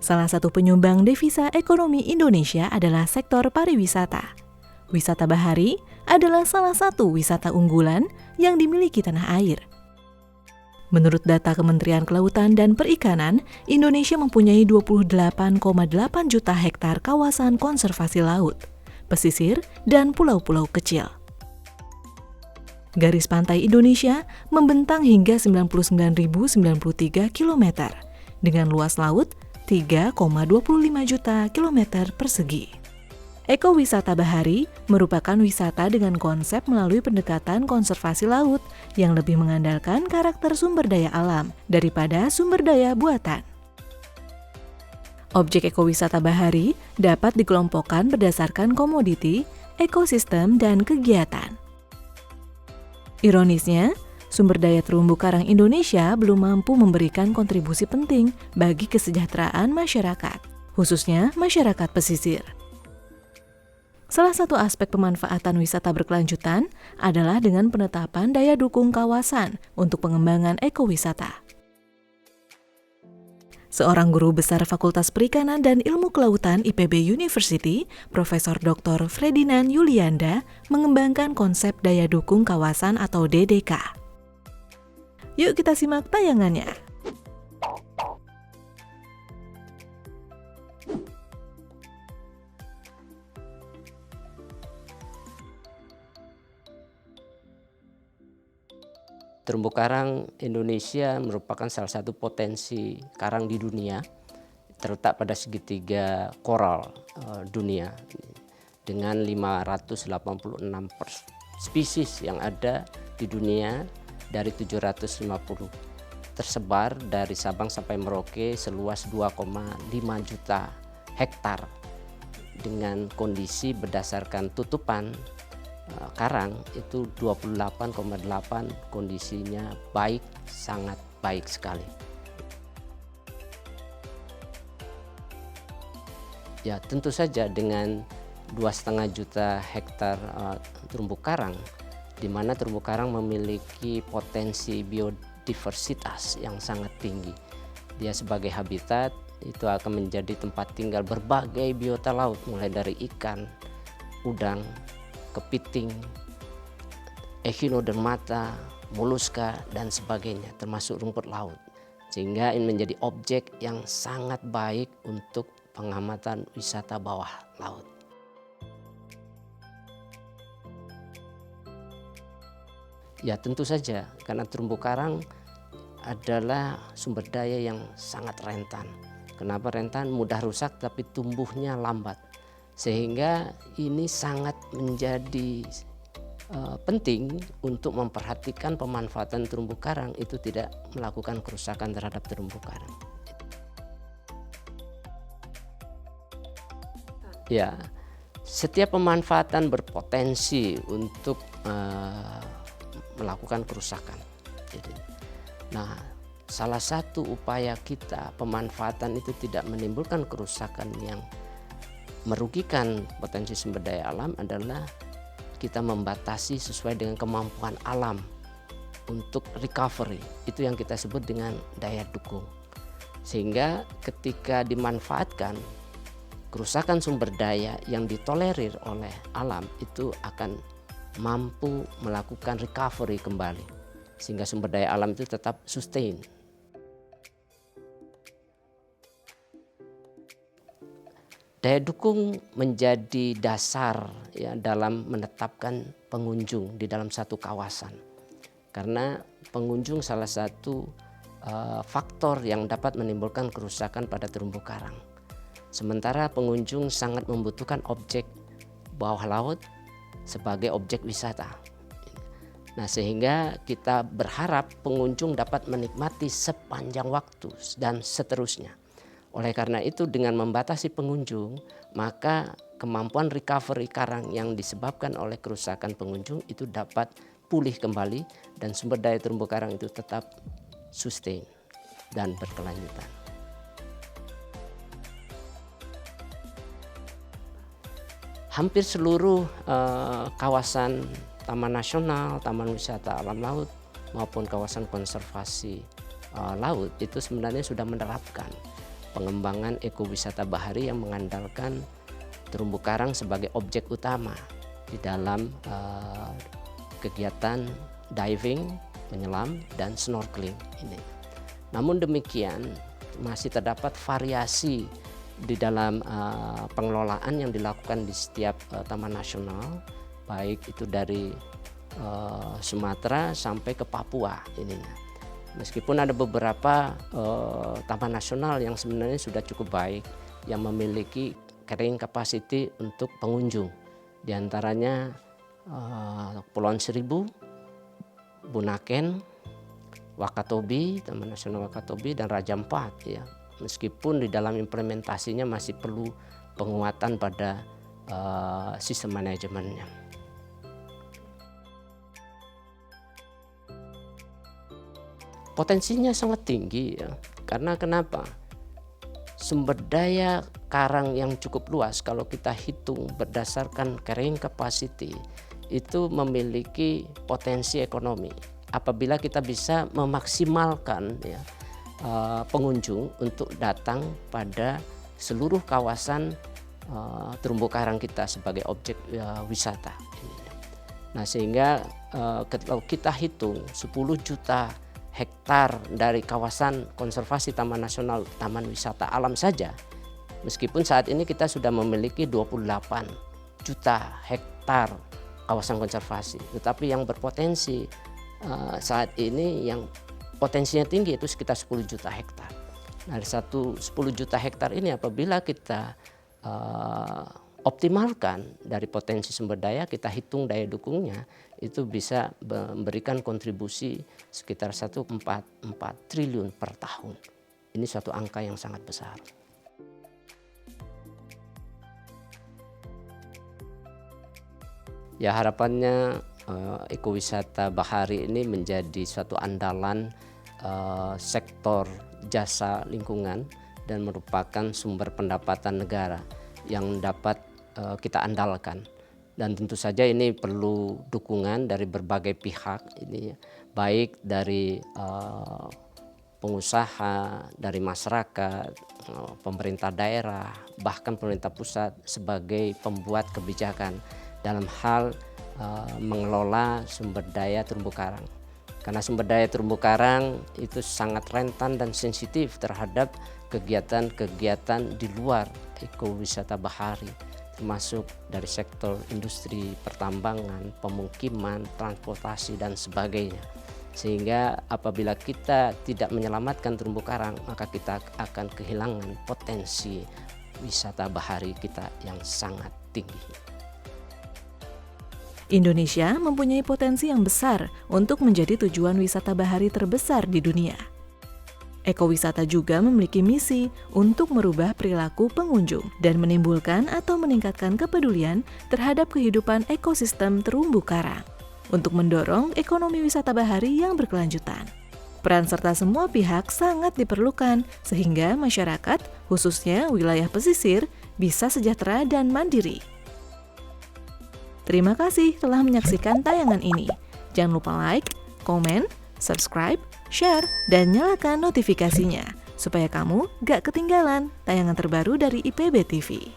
Salah satu penyumbang devisa ekonomi Indonesia adalah sektor pariwisata. Wisata bahari adalah salah satu wisata unggulan yang dimiliki tanah air. Menurut data Kementerian Kelautan dan Perikanan, Indonesia mempunyai 28,8 juta hektar kawasan konservasi laut, pesisir, dan pulau-pulau kecil. Garis pantai Indonesia membentang hingga 99.093 km dengan luas laut 3,25 juta kilometer persegi. Ekowisata bahari merupakan wisata dengan konsep melalui pendekatan konservasi laut yang lebih mengandalkan karakter sumber daya alam daripada sumber daya buatan. Objek ekowisata bahari dapat dikelompokkan berdasarkan komoditi, ekosistem, dan kegiatan. Ironisnya, sumber daya terumbu karang Indonesia belum mampu memberikan kontribusi penting bagi kesejahteraan masyarakat, khususnya masyarakat pesisir. Salah satu aspek pemanfaatan wisata berkelanjutan adalah dengan penetapan daya dukung kawasan untuk pengembangan ekowisata. Seorang guru besar Fakultas Perikanan dan Ilmu Kelautan IPB University, Profesor Dr. Ferdinand Yulianda, mengembangkan konsep daya dukung kawasan atau DDK. Yuk kita simak tayangannya. Terumbu karang Indonesia merupakan salah satu potensi karang di dunia, terletak pada segitiga koral dunia dengan 586 spesies yang ada di dunia dari 750, tersebar dari Sabang sampai Merauke seluas 2,5 juta hektar dengan kondisi berdasarkan tutupan karang itu 28,8 kondisinya baik, sangat baik sekali. Ya tentu saja dengan 2,5 juta hektar terumbu karang, di mana terumbu karang memiliki potensi biodiversitas yang sangat tinggi. Dia sebagai habitat itu akan menjadi tempat tinggal berbagai biota laut, mulai dari ikan, udang, kepiting, echinodermata, moluska, dan sebagainya, termasuk rumput laut. Sehingga ini menjadi objek yang sangat baik untuk pengamatan wisata bawah laut. Ya tentu saja, karena terumbu karang adalah sumber daya yang sangat rentan. Kenapa rentan? Mudah rusak tapi tumbuhnya lambat. Sehingga ini sangat menjadi penting untuk memperhatikan pemanfaatan terumbu karang itu tidak melakukan kerusakan terhadap terumbu karang. Ya, setiap pemanfaatan berpotensi untuk melakukan kerusakan. Nah, salah satu upaya kita pemanfaatan itu tidak menimbulkan kerusakan yang merugikan potensi sumber daya alam adalah kita membatasi sesuai dengan kemampuan alam untuk recovery. Itu yang kita sebut dengan daya dukung. Sehingga ketika dimanfaatkan, kerusakan sumber daya yang ditolerir oleh alam itu akan mampu melakukan recovery kembali. Sehingga sumber daya alam itu tetap sustain. Daya dukung menjadi dasar ya dalam menetapkan pengunjung di dalam satu kawasan. Karena pengunjung salah satu faktor yang dapat menimbulkan kerusakan pada terumbu karang. Sementara pengunjung sangat membutuhkan objek bawah laut sebagai objek wisata. Nah, sehingga kita berharap pengunjung dapat menikmati sepanjang waktu dan seterusnya. Oleh karena itu dengan membatasi pengunjung, maka kemampuan recovery karang yang disebabkan oleh kerusakan pengunjung itu dapat pulih kembali dan sumber daya terumbu karang itu tetap sustain dan berkelanjutan. Hampir seluruh kawasan taman nasional, taman wisata alam laut maupun kawasan konservasi laut itu sebenarnya sudah menerapkan pengembangan ekowisata bahari yang mengandalkan terumbu karang sebagai objek utama di dalam kegiatan diving, menyelam, dan snorkeling ini. Namun demikian masih terdapat variasi di dalam pengelolaan yang dilakukan di setiap taman nasional, baik itu dari Sumatera sampai ke Papua ininya. Meskipun ada beberapa taman nasional yang sebenarnya sudah cukup baik, yang memiliki carrying capacity untuk pengunjung, di antaranya Kepulauan Seribu, Bunaken, Wakatobi, Taman Nasional Wakatobi, dan Raja Ampat ya. Meskipun di dalam implementasinya masih perlu penguatan pada sistem manajemennya. Potensinya sangat tinggi ya. Karena kenapa? Sumber daya karang yang cukup luas kalau kita hitung berdasarkan carrying capacity itu memiliki potensi ekonomi. Apabila kita bisa memaksimalkan ya, pengunjung untuk datang pada seluruh kawasan terumbu karang kita sebagai objek wisata. Nah, sehingga kalau kita hitung 10 juta hektar dari kawasan konservasi Taman Nasional Taman Wisata Alam saja, meskipun saat ini kita sudah memiliki 28 juta hektar kawasan konservasi, tetapi yang berpotensi saat ini yang potensinya tinggi itu sekitar 10 juta hektar. Nah, dari 10 juta hektar ini apabila kita optimalkan dari potensi sumber daya, kita hitung daya dukungnya, itu bisa memberikan kontribusi sekitar 1,4 triliun per tahun. Ini suatu angka yang sangat besar. Ya, harapannya ekowisata bahari ini menjadi suatu andalan sektor jasa lingkungan dan merupakan sumber pendapatan negara yang dapat kita andalkan. Dan tentu saja ini perlu dukungan dari berbagai pihak, ini baik dari pengusaha, dari masyarakat, pemerintah daerah, bahkan pemerintah pusat sebagai pembuat kebijakan dalam hal mengelola sumber daya terumbu karang. Karena sumber daya terumbu karang itu sangat rentan dan sensitif terhadap kegiatan-kegiatan di luar ekowisata bahari, termasuk dari sektor industri pertambangan, pemukiman, transportasi, dan sebagainya. Sehingga apabila kita tidak menyelamatkan terumbu karang, maka kita akan kehilangan potensi wisata bahari kita yang sangat tinggi. Indonesia mempunyai potensi yang besar untuk menjadi tujuan wisata bahari terbesar di dunia. Ekowisata juga memiliki misi untuk merubah perilaku pengunjung dan menimbulkan atau meningkatkan kepedulian terhadap kehidupan ekosistem terumbu karang untuk mendorong ekonomi wisata bahari yang berkelanjutan. Peran serta semua pihak sangat diperlukan sehingga masyarakat, khususnya wilayah pesisir, bisa sejahtera dan mandiri. Terima kasih telah menyaksikan tayangan ini. Jangan lupa like, komen, subscribe, share, dan nyalakan notifikasinya supaya kamu gak ketinggalan tayangan terbaru dari IPB TV.